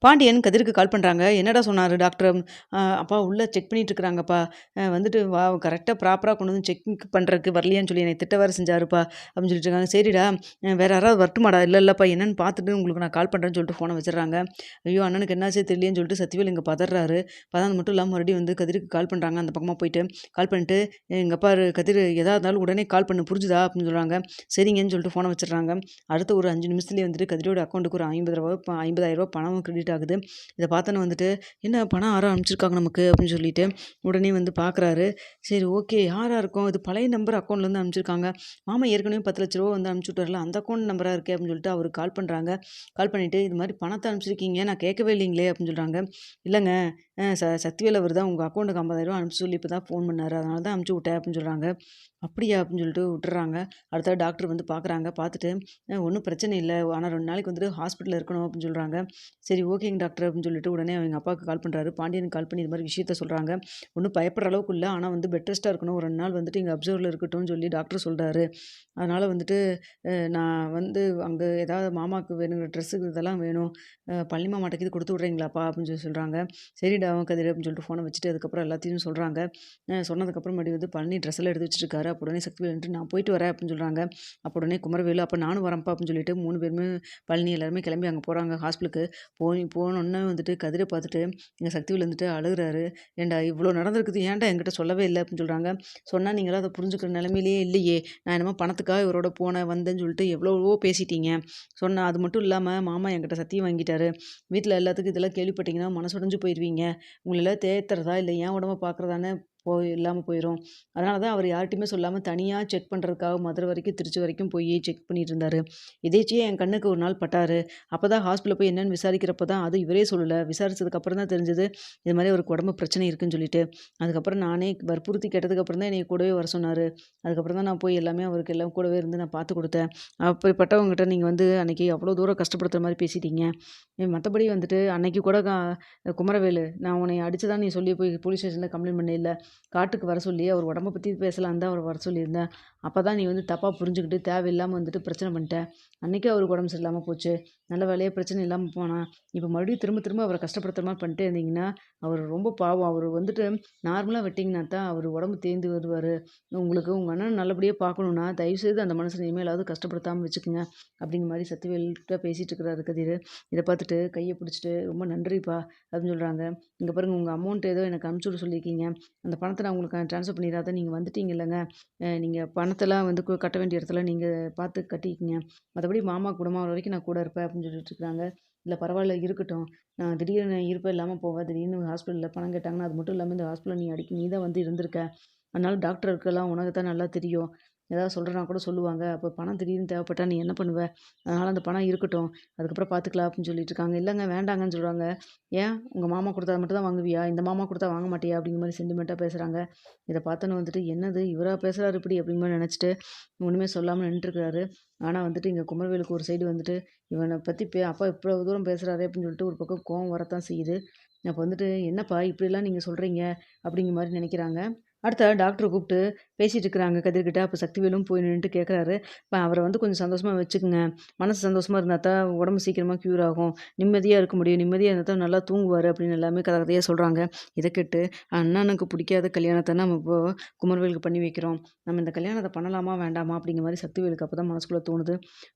பாண்டியன் கதிருக்கு கால் பண்றாங்க. "என்னடா சொன்னாரு டாக்டர்?" "அப்பா உள்ள செக் பண்ணிட்டு இருக்கிறாங்கப்பா. வந்துட்டு கரெக்ட்டா ப்ராப்பரா கொண்டு வந்து செக் பண்றதுக்கு வரலையான்னு சொல்லி என்னைய திட்ட வேற செஞ்சாருப்பா." அப்படின்னு சொல்லிட்டு இருக்காங்க. "சரிடா, வேற யாராவது வரட்டுமாடா?" இல்லப்பா என்னன்னு பார்த்துட்டு உங்களுக்கு நான் கால் பண்றேன்னு" சொல்லிட்டு ஃபோன வச்சுடுறாங்க. ஐயோ! அண்ணனுக்கு என்னாச்சே தெரியலையேன்னு சொல்லிட்டு சக்திவேல் இங்க பதர்றாரு. அது மட்டும் இல்லாம மறுபடியும் வந்து கதிருக்கு கால் பண்றாங்க. அந்த பக்கமா போயிட்டு கால் பண்ணிட்டு, "இங்க பாரு கதிரு, எதா இருந்தாலும் உடனே கால் பண்ணு புரிஞ்சுதா?" அப்படின்னு சொல்றாங்க. சரிங்கன்னு சொல்லிட்டு ஃபோன வச்சுடுறாங்க. அடுத்த ஒரு 5 நிமிஷத்துலயே வந்துட்டு கதிரோட அக்கவுண்ட்டுக்கு ஒரு ரூ. 50,000 பணமும் கிரெடிட் ஆகுது. இத பார்த்தோன்னே வந்துட்டு, "என்ன பணம் யாரோ அனுப்பிச்சிருக்காங்க நமக்கு" அப்படின்னு சொல்லிட்டு, உடனே வந்து பார்க்குறாரு. சரி ஓகே, யாரா இருக்கும்? இது பழைய நம்பர் அக்கவுண்ட்லேருந்து அனுப்பிச்சிருக்காங்க. மாமா ஏற்கனவே ரூ. 10,00,000 வந்து அனுப்பிச்சு விட்டார்ல, அந்த அக்கவுண்ட் நம்பரா இருக்கே அப்படின்னு சொல்லிட்டு அவருக்கு கால் பண்றாங்க. கால் பண்ணிட்டு, "இது மாரி பணத்த அனுப்பிச்சிருக்கீங்க. நான் கேட்கவே இல்லைங்களே" அப்படின்னு சொல்றாங்க. "இல்லங்க, சக்திவேல் அவரு தான் உங்க அக்கவுண்ட்டுக்கு ரூ. 50,000 அனுப்பிச்சு சொல்லி இப்ப தான் ஃபோன் பண்ணாரு. அதனால தான் அனுப்பிச்சு விட்டேன்" அப்படின்னு சொல்றாங்க. "அப்படியா?" அப்படின்னு சொல்லிட்டு விட்டுர்றாங்க. அடுத்தது டாக்டர் வந்து பார்க்குறாங்க. பார்த்துட்டு, ஒண்ணும் பிரச்சனை இல்ல. ஆனா 2 நாளைக்கு வந்துட்டு ஹாஸ்பிட்டல்ல இருக்கணும்" அப்படின்னு சொல்றாங்க. சரி ஓகேங்க டாக்டர் அப்படின்னு சொல்லிட்டு உடனே அவங்க அப்பாவுக்கு கால் பண்றாரு. பாண்டியனுக்கு கால் பண்ணி இது மாரி விஷயத்த சொல்றாங்க. ஒண்ணும் பயப்படுற அளவுக்கு இல்ல. ஆனா வந்து பெட் ரெஸ்ட்டா இருக்கணும். ஒரு 2 நாள் வந்துட்டு இங்க அப்சர்வ்ல இருக்கட்டும்னு சொல்லி டாக்டர் சொல்றாரு. அதனால வந்துட்டு நான் வந்து அங்க ஏதாவது மாமாவுக்கு வேணுங்கிற ட்ரெஸ்ஸுக்கு இதெல்லாம் வேணும். பழனி மாமாட்ட கீது குடுத்து விட்றீங்களாப்பா? அப்படின்னு சொல்லி சொல்றாங்க. சரிடா கதிரு அப்படின்னு சொல்லிட்டு ஃபோன வச்சுட்டு அதுக்கப்புறம் எல்லாத்தையும் சொல்றாங்க. சொன்னதுக்கப்புறம் மறுபடியும் வந்து பழனி ட்ரெஸ் எல்லாம் எடுத்து வச்சுட்டுருக்காரு. அப்போ உடனே சக்திவேல் வந்துட்டு நான் போயிட்டு வரேன் அப்படின்னு சொல்றாங்க. அப்போ உடனே குமரவேலு அப்ப நானும் வரேன்ப்பா அப்படின்னு சொல்லிட்டு 3 பேருமே பழனி எல்லாருமே கிளம்பி அங்க போறாங்க ஹாஸ்பிட்டலுக்கு. போனோனே வந்துட்டு கதிர பார்த்துட்டு எங்க சக்திவேல் வந்துட்டு அழுகுறாரு. "ஏன்டா இவ்ளோ நடந்திருக்குது ஏன்டா என்கிட்ட சொல்லவே இல்ல?" அப்படின்னு சொல்றாங்க. "சொன்னா நீங்களாம் அத புரிஞ்சுக்கிற நிலைமையிலேயே இல்லையே. நான் என்னமோ பணத்துக்காக இவரோட போனேன், வந்தேன்னு சொல்லிட்டு எவ்வளவோ பேசிட்டீங்க. சொன்னா அது மட்டும் இல்லாம மாமா என்கிட்ட சத்தியம் வாங்கிட்டாரு. வீட்ல எல்லாத்துக்கும் இதெல்லாம் கேள்விப்பட்டீங்கன்னா மனசு உடைஞ்சு போயிருவீங்க. உங்கள எல்லாம் தேத்துறதா இல்ல என் உடம்ப பார்க்குறதான்னு இல்லாம போயிரும். அதனால தான் அவர் யார்ட்டயுமே சொல்லாம தனியா செக் பண்றதுக்காக மதுரை வரைக்கும், திருச்சி வரைக்கும் போய் செக் பண்ணிட்டு இருந்தாரு. எதேர்ச்சியா என் கண்ணுக்கு ஒரு நாள் பட்டாரு. அப்பதான் ஹாஸ்பிட்டல்ல போய் என்னன்னு விசாரிக்கிறப்ப தான் அது இவரே சொல்லல. விசாரிச்சதுக்கு அப்புறம் தான் தெரிஞ்சது, இது மாரி அவருக்கு உடம்பு பிரச்சனை இருக்குன்னு சொல்லிட்டு. அதுக்கப்புறம் நானே வற்புறுத்தி கேட்டதுக்கு அப்புறம் தான் என்னைய கூடவே வர சொன்னாரு. அதுக்கப்புறம் தான் நான் போய் எல்லாமே அவருக்கு எல்லாம் கூடவே இருந்து நான் பார்த்து குடுத்தேன். அப்படிப்பட்டவங்ககிட்ட நீங்க வந்து அன்னைக்கு அவ்வளோ தூரம் கஷ்டப்படுத்துற மாரி பேசிட்டீங்க. மத்தபடி வந்துட்டு அன்னைக்கு கூட குமரவேலு, நான் உன்னைய அடிச்சதா நீ சொல்லி போய் போலீஸ் ஸ்டேஷன்ல கம்ப்ளைண்ட் பண்ணயில்ல. காட்டுக்கு வர சொல்லி அவர் உடம்ப பத்தி பேசலான்னு தான் அவர வர சொல்லியிருந்தேன். அப்பதான் நீ வந்து தப்பா புரிஞ்சுகிட்டு தேவையில்லாம வந்துட்டு பிரச்சனை பண்ணிட்ட. அன்னைக்கே அவருக்கு உடம்பு சரியில்லாம போச்சு. நல்ல வேளையா பிரச்சனை இல்லாம போனா. இப்ப மறுபடியும் திரும்ப திரும்ப அவர கஷ்டப்படுத்துற மாரி பண்ணிட்டே இருந்தீங்கன்னா, அவரு ரொம்ப பாவம். அவரு வந்துட்டு நார்மலா விட்டீங்கன்னா தான் அவரு உடம்பு தேந்து வருவாரு. உங்களுக்கு உங்க அண்ணன நல்லபடியா பார்க்கணும்னா, தயவுசெய்து அந்த மனுஷன இனிமேலாவது கஷ்டப்படுத்தாம வச்சுக்கங்க. அப்படிங்கிற மாரி சக்திவேல்கிட்ட பேசிட்டு இருக்கிறாரு கதிரு. இத பார்த்துட்டு கைய பிடிச்சுட்டு, "ரொம்ப நன்றிப்பா" அப்படின்னு சொல்றாங்க. "இங்க பாருங்க உங்க அமௌண்ட் ஏதோ எனக்கு அனுப்பிச்சு விட சொல்லியிருக்கீங்க. அந்த பணத்த நான் உங்களுக்கு ட்ரான்ஸ்ஃபர் பண்ணிடுறேன். நீங்க வந்துட்டீங்கல்லங்க. நீங்க பணத்தெல்லாம் வந்து கட்ட வேண்டிய இடத்துல நீங்க பார்த்து கட்டிக்கங்க. மத்தபடி மாமா குணமாகுற வரைக்கும் நான் கூட இருப்பேன்" அப்படின்னு சொல்லிட்டு இருக்காங்க. "இல்ல பரவாயில்ல இருக்கட்டும். நான் திடீர்னு இருப்பேன் இல்லாம போவேன். திடீர்னு ஹாஸ்பிட்டல்ல பணம் கேட்டாங்கன்னா, அது மட்டும் இல்லாம இந்த ஹாஸ்பிட்டல்ல நீ அடிக்கடி நீ தான் வந்து இருந்திருக்க. அதனால டாக்டர்களுக்கெல்லாம் உனக்கு தான் நல்லா தெரியும். ஏதாவது சொல்றேன்னா கூட சொல்லுவாங்க. அப்ப பணம் திடீர்னு தேவைப்பட்டா நீ என்ன பண்ணுவ? அதனால அந்த பணம் இருக்கட்டும். அதுக்கப்புறம் பார்த்துக்கலாம்" அப்படின்னு சொல்லிட்டு இருக்காங்க. "இல்லங்க வேண்டாங்கன்னு" சொல்றாங்க. "ஏன் உங்க மாமா குடுத்தா மட்டும் தான் வாங்குவியா? இந்த மாமா குடுத்தா வாங்க மாட்டியா?" அப்படிங்கிற மாரி சென்டிமென்ட்டா பேசுறாங்க. இத பார்த்தோன்னே வந்துட்டு, "என்னது இவரா பேசுறாரு இப்படி?" அப்படிங்கிற மாரி நெனச்சுட்டு, ஒண்ணுமே சொல்லாம நின்னுட்டுருக்காரு. ஆனா வந்துட்டு இங்க குமரவேலுக்கு ஒரு சைடு வந்துட்டு, இவன பத்தி அப்பா இவ்வளவு தூரம் பேசுறாரே அப்படின்னு சொல்லிட்டு ஒரு பக்கம் கோவம் வரத்தான் செய்யுது. அப்ப வந்துட்டு, "என்னப்பா இப்படிலாம் நீங்க சொல்றீங்க?" அப்படிங்கிற மாரி நெனைக்கிறாங்க. அடுத்த டாக்டர கூப்ட்டு பேசிட்டு இருக்கிறாங்க கதிர்கிட்ட. அப்ப சக்திவேலும் போய் நின்னுட்டு கேட்குறாரு, அவர வந்து கொஞ்சம் சந்தோஷமா வச்சுக்கங்க. மனசு சந்தோஷமா இருந்தா தான் உடம்பு சீக்கிரமா க்யூர் ஆகும். நிம்மதியா இருக்க முடியும். நிம்மதியா இருந்தா தான் நல்லா தூங்குவாரு அப்படின்னு எல்லாமே கதை கதையா சொல்றாங்க. இத கேட்டு அண்ணனுக்கு பிடிக்காத கல்யாணத்த நம்ம இப்போ குமரவேலுக்கு பண்ணி வைக்கிறோம். நம்ம இந்த கல்யாணத்த பண்ணலாமா? வேண்டாமா? அப்படிங்கிற மாரி சக்திவேலுக்கு அப்பதான் மனசுக்குள்ள தோணுது.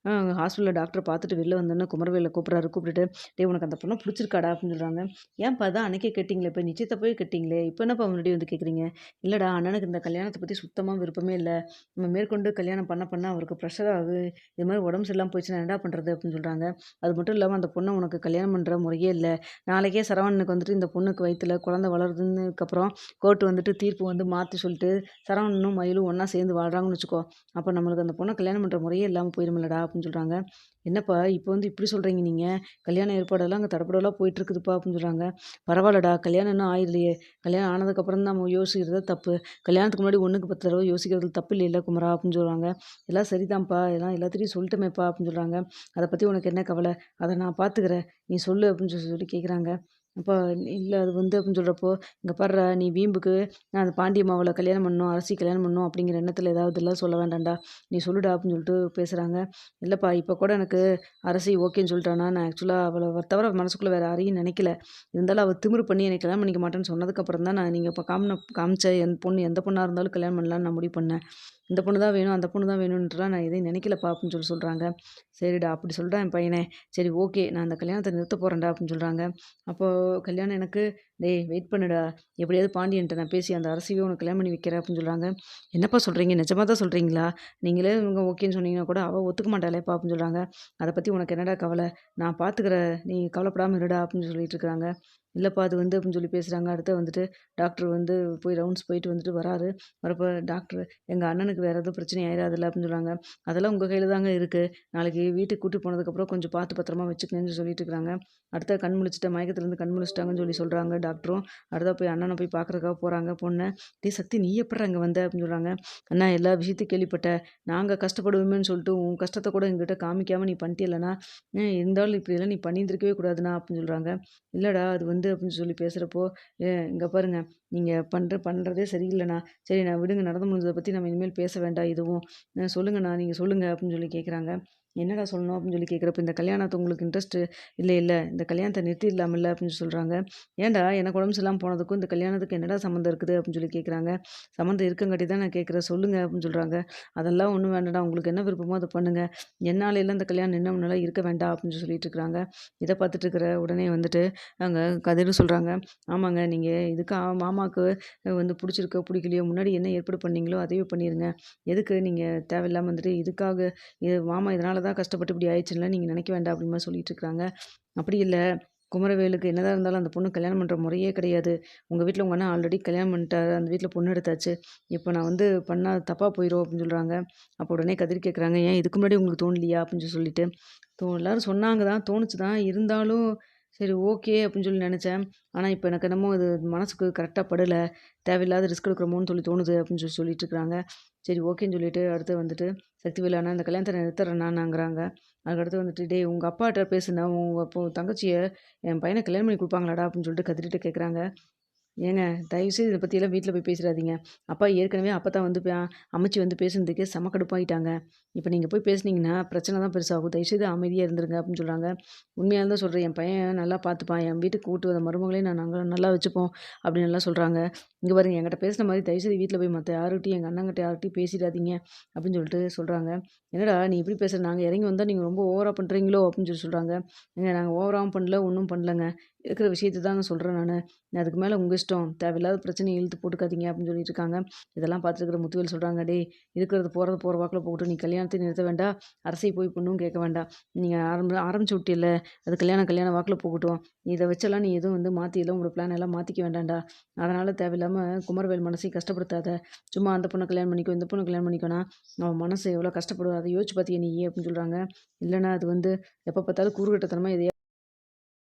ஹாஸ்பிட்டல்ல டாக்டர் பார்த்துட்டு வெளில வந்தோனே குமரவேல கூப்பிடுறாரு. கூப்பிட்டுட்டு, "டேய் உனக்கு அந்த பொண்ண புடிச்சிருக்காடா?" அப்படின்னு சொல்றாங்க. "ஏன்பா அதான் அன்னைக்கே கேட்டீங்களே! இப்ப நிச்சயத்தப்பவே கேட்டீங்களே! இப்ப என்னப்பா மறுபடியும் வந்து கேட்குறீங்க?" "இல்லடா அண்ணனுக்கு இந்த கல்யாணத்த பத்தி சுத்தமா விருப்பமே இல்ல. நம்ம மேற்கொண்டு கல்யாணம் பண்ண பண்ண அவருக்கு ப்ரெஷர் ஆகுது. இது மாரி உடம்பு சரியில்லாம போச்சுன்னா என்னடா பண்றது?" அப்படின்னு சொல்றாங்க. "அது மட்டும் இல்லாம அந்த பொண்ண உனக்கு கல்யாணம் பண்ற முறையே இல்ல. நாளைக்கே சரவணனுக்கு வந்துட்டு இந்த பொண்ணுக்கு வயித்துல குழந்தை வளருதுன்னதுக்கப்புறம் கோர்ட் வந்துட்டு தீர்ப்பு வந்து மாத்தி சொல்லிட்டு, சரவணனும் மயிலும் ஒண்ணா சேர்ந்து வாழ்றாங்கன்னு வச்சுக்கோ, அப்ப நம்மளுக்கு அந்த பொண்ண கல்யாணம் பண்ற முறையே இல்லாம போயிரும்லடா" அப்படின்னு சொல்றாங்க. "என்னப்பா இப்ப வந்து இப்படி சொல்றீங்க நீங்க? கல்யாண ஏற்பாடெல்லாம் அங்க தடபுடலா போயிட்டு இருக்குதுப்பா" அப்படின்னு சொல்றாங்க. "பரவால்லடா கல்யாணம் இன்னும் ஆயிரலையே. கல்யாணம் ஆனதுக்கப்புறம் தான் நம்ம யோசிக்கிறது தப்பு. கல்யாணத்துக்கு முன்னாடி 1க்கு 10 தடவ யோசிக்கிறதுல தப்பு இல்லைல்ல குமரா" அப்படின்னு சொல்றாங்க. "எல்லாம் சரிதான்ப்பா. எல்லாம் எல்லாத்துட்டயும் சொல்லிட்டோமேப்பா" அப்படின்னு சொல்றாங்க. "அத பத்தி உனக்கு என்ன கவல? அத நான் பார்த்துக்கிறேன். நீ சொல்லு" அப்படின்னு சொல்லி கேட்குறாங்க. அப்பா இல்ல அது வந்து அப்படின்னு சொல்றப்போ, "இங்க பார்றா நீ வீம்புக்கு நான் அந்த பாண்டியம்மாவள கல்யாணம் பண்ணணும், அரசி கல்யாணம் பண்ணணும் அப்படிங்கிற எண்ணத்துல ஏதாவதுலாம் சொல்ல வேண்டாம்டா. நீ சொல்லுடா" அப்படின்னு சொல்லிட்டு பேசுறாங்க. "இல்லப்பா இப்ப கூட எனக்கு அரசி ஓகேன்னு சொல்லிட்டான்னா, நான் ஆக்சுவலா அவள தவிர மனசுக்குள்ள வேற யாரையும் நினைக்கல. இருந்தாலும் அவ திமிரு பண்ணி என்னை கல்யாணம் பண்ணிக்க மாட்டேன்னு சொன்னதுக்கப்புறம் தான் நீங்க இப்ப காமிச்ச என் பொண்ணு எந்த பொண்ணா இருந்தாலும் கல்யாணம் பண்ணலான்னு நான் முடிவு பண்ணேன். இந்த பொண்ணு தான் வேணும், அந்த பொண்ணு தான் வேணுன்ட்டுலாம் நான் எதையும் நினைக்கலப்பா" அப்படின்னு சொல்றாங்க. "சரிடா அப்படி சொல்றான் என் பையனே. சரி ஓகே நான் அந்த கல்யாணத்த நிறுத்த போறேன்டா" அப்படின்னு சொல்றாங்க. அப்போ கல்யாணம் எனக்கு "டேய் வெயிட் பண்ணுடா, எப்படியாவது பாண்டியன்ட்ட நான் பேசி அந்த அரசியவே உனக்கு கல்யாணம் பண்ணி வைக்கிறேன்" அப்படின்னு சொல்றாங்க. "என்னப்பா சொல்றீங்க? நிஜமா தான் சொல்றீங்களா? நீங்களே இவங்க ஓகேன்னு சொன்னீங்கன்னா கூட அவ ஒத்துக்க மாட்டாளேப்பா" அப்படின்னு சொல்றாங்க. "அத பத்தி உனக்கு என்னடா கவல? நான் பார்த்துக்கிறேன். நீ கவலைப்படாம இருடா" அப்படின்னு சொல்லிட்டு இருக்காங்க. "இல்லப்பா அது வந்து" அப்படின்னு சொல்லி பேசுறாங்க. அடுத்து வந்துட்டு டாக்டர் வந்து போய் ரவுண்ட்ஸ் போயிட்டு வந்துட்டு வராரு. வரப்ப டாக்டர் "எங்க அண்ணனுக்கு வேற எதுவும் பிரச்சனை ஆயிராதுல்ல" அப்படின்னு சொல்றாங்க. "அதெல்லாம் உங்க கையில தாங்க இருக்கு. நாளைக்கு வீட்டுக்கு கூட்டிட்டு போனதுக்கப்புறம் கொஞ்சம் பார்த்து பத்திரமா வச்சுக்கங்கன்னு" சொல்லிட்டு இருக்காங்க. அடுத்தது கண் முழிச்சுட்டேன். மயக்கத்துலேருந்து கண் முழிச்சுட்டாங்கன்னு சொல்லி சொல்றாங்க டாக்டரும். அடுத்ததா போய் அண்ணன போய் பார்க்கறதுக்காக போறாங்க பொண்ண. "டேய் சக்தி நீ எப்புட்றா இங்க வந்த?" அப்படின்னு சொல்றாங்க. "அண்ணா எல்லா விஷயத்தையும் கேள்விப்பட்டேன். நாங்க கஷ்டப்படுவோமேன்னு சொல்லிட்டு உன் கஷ்டத்த கூட எங்ககிட்ட காமிக்காம நீ பண்ணிட்டியல்லண்ணா. இருந்தாலும் இப்படியெல்லாம் நீ பண்ணியிருந்திருக்கவே கூடாதுண்ணா" அப்படின்னு சொல்றாங்க. "இல்லடா அது வந்து" அப்படின்னு சொல்லி பேசுறப்போ, இங்க பாருங்க நீங்க பண்றதே சரியில்லண்ணா. சரி நான் விடுங்க நடந்து முடிஞ்சத பத்தி நம்ம இனிமேல் பேச வேண்டாம் எதுவும். சொல்லுங்கண்ணா நீங்க சொல்லுங்க" அப்படின்னு சொல்லி கேட்குறாங்க. "என்னடா சொல்லணும்?" அப்படின்னு சொல்லி கேட்குறப்ப, "இந்த கல்யாணத்த உங்களுக்கு இன்ட்ரெஸ்ட் இல்ல, இல்ல. இந்த கல்யாணத்த நிறுத்திடலாம்ல" அப்படின்னு சொல்றாங்க. "ஏன்டா எனக்கு உடம்பு சரியில்லாம போனதுக்கும், இந்த கல்யாணத்துக்கும் என்னடா சம்மந்தம் இருக்குது?" அப்படின்னு சொல்லி கேட்குறாங்க. "சம்மந்தம் இருக்கங்காட்டி தான் நான் கேட்குறேன். சொல்லுங்க" அப்படின்னு சொல்றாங்க. "அதெல்லாம் ஒண்ணும் வேண்டாம்டா. உங்களுக்கு என்ன விருப்பமோ அத பண்ணுங்க. என்னாலைலாம் இந்த கல்யாணம் நின்னம்னாலாம் இருக்க வேண்டாம்" அப்படின்னு சொல்லிட்டு இருக்கிறாங்க. இத பார்த்துட்டு இருக்கிற உடனே வந்துட்டு அங்க கதிரும் சொல்றாங்க. "ஆமாங்க. நீங்க இதுக்கு மாமாவுக்கு வந்து புடிச்சிருக்கோ, புடிக்கலையோ முன்னாடி என்ன ஏற்பாடு பண்ணீங்களோ, அதையே பண்ணிருங்க. எதுக்கு நீங்க தேவையில்லாம வந்துட்டு இதுக்காக மாமா இதனால தான் கஷ்டப்பட்டு இப்படி ஆயிடுச்சுன்னுலாம் நீங்க நினைக்க வேண்டாம்" அப்படின்ற மாரி சொல்லிட்டு இருக்கிறாங்க. "அப்படி இல்ல. குமரவேலுக்கு என்னதான் இருந்தாலும் அந்த பொண்ணு கல்யாணம் பண்ற முறையே கிடையாது. உங்க வீட்ல உங்க அண்ணன் ஆல்ரெடி கல்யாணம் பண்ணிட்டாரு. அந்த வீட்ல பொண்ணு எடுத்தாச்சு. இப்ப நான் வந்து பண்ணா தப்பா போயிரும்" அப்படின்னு சொல்றாங்க. அப்போ உடனே கதிர் கேட்குறாங்க, "ஏன் இதுக்கு முன்னாடி உங்களுக்கு தோணலையா?" அப்படின்னு சொல்லிட்டு. எல்லாரும் சொன்னாங்க தான், தோணுச்சு தான். இருந்தாலும் சரி ஓகே அப்படின்னு சொல்லி நெனச்சேன். ஆனா இப்ப எனக்கு என்னமோ இது மனசுக்கு கரெக்ட்டா படல. தேவையில்லாத ரிஸ்க் எடுக்கிறோமோன்னு சொல்லி தோணுது அப்படின்னு சொல்லிட்டு இருக்காங்க. சரி ஓகேன்னு சொல்லிட்டு அடுத்து வந்துட்டு சக்திவேல் அண்ணா இந்த கல்யாணத்த நிறுத்துறேண்ணாங்கிறாங்க. அதுக்கடுத்து வந்துட்டு "டேய் உங்க அப்பாட்ட பேசுண்ணா, உங்க தங்கச்சிய என் பையனுக்கு கல்யாணம் பண்ணி குடுப்பாங்களாடா?" அப்படின்னு சொல்லிட்டு கதிர்ட்ட கேட்குறாங்க. ஏங்க தயவுசெய்து இத பத்தியெல்லாம் வீட்ல போய் பேசிறாதீங்க. அப்பா ஏற்கனவே அப்பத்தான் வந்து அம்மச்சி வந்து பேசுனதுக்கே செம கடுப்பாயிட்டாங்க. இப்ப நீங்க போய் பேசுனீங்கன்னா, பிரச்சனை தான் பெருசாகும். தயவுசெய்து அமைதியா இருந்துருங்க அப்படின்னு சொல்றாங்க. உண்மையால தான் சொல்றேன். என் பையன் நல்லா பார்த்துப்பான். என் வீட்டுக்கு கூட்டு வந்த மருமகளையும் நாங்க நல்லா வச்சுப்போம் அப்படின்னு எல்லாம் சொல்றாங்க. இங்க பாருங்க என்கிட்ட பேசுன மாரி தயவுசெய்து வீட்ல போய் மத்த யாருகிட்டயும் எங்க அண்ணங்கிட்ட யார்கிட்டயும் பேசிறாதீங்க அப்படின்னு சொல்லிட்டு சொல்றாங்க. என்னடா நீ இப்படி பேசுற? நாங்க இறங்கி வந்தா நீங்க ரொம்ப ஓவரா பண்றீங்களோ அப்படின்னு சொல்லி சொல்றாங்க. ஏங்க நாங்க ஓவராவும் பண்ணல, ஒண்ணும் பண்ணலங்க. இருக்கிற விஷயத்த தாங்க சொல்றேன் நானு. அதுக்கு மேல உங்க இஷ்டம். தேவையில்லாத பிரச்சனைய இழுத்து போட்டுக்காதீங்க அப்படின்னு சொல்லிட்டு இருக்காங்க. இதெல்லாம் பார்த்துருக்கிற முத்துவேல் சொல்றாங்க, "டேய் இருக்கிறது போறது போற வாக்குல போகட்டும். நீ கல்யாணத்தையும் நிறுத்த வேண்டாம். அரசிய போய் பொண்ணும் கேட்க வேண்டாம். நீங்க ஆரம்பிச்சு விட்டியல்ல, அது கல்யாணம் கல்யாண வாக்குல போகட்டும். இத வச்செல்லாம் நீ எதுவும் வந்து மாத்தியெல்லாம் உங்களோட பிளான் எல்லாம் மாத்திக்க வேண்டாம்டா. அதனால தேவையில்லாம குமரவேல் மனசையும் கஷ்டப்படுத்தாத. சும்மா அந்த பொண்ண கல்யாணம் பண்ணிக்கோ, இந்த பொண்ண கல்யாணம் பண்ணிக்கோன்னா, அவன் மனசு எவ்வளோ கஷ்டப்படும். அத யோசிச்சு பார்த்தியா நீ?" அப்படின்னு சொல்றாங்க. "இல்லண்ணா அது வந்து எப்ப பார்த்தாலும் கூறுகட்டத்தனமா எதையா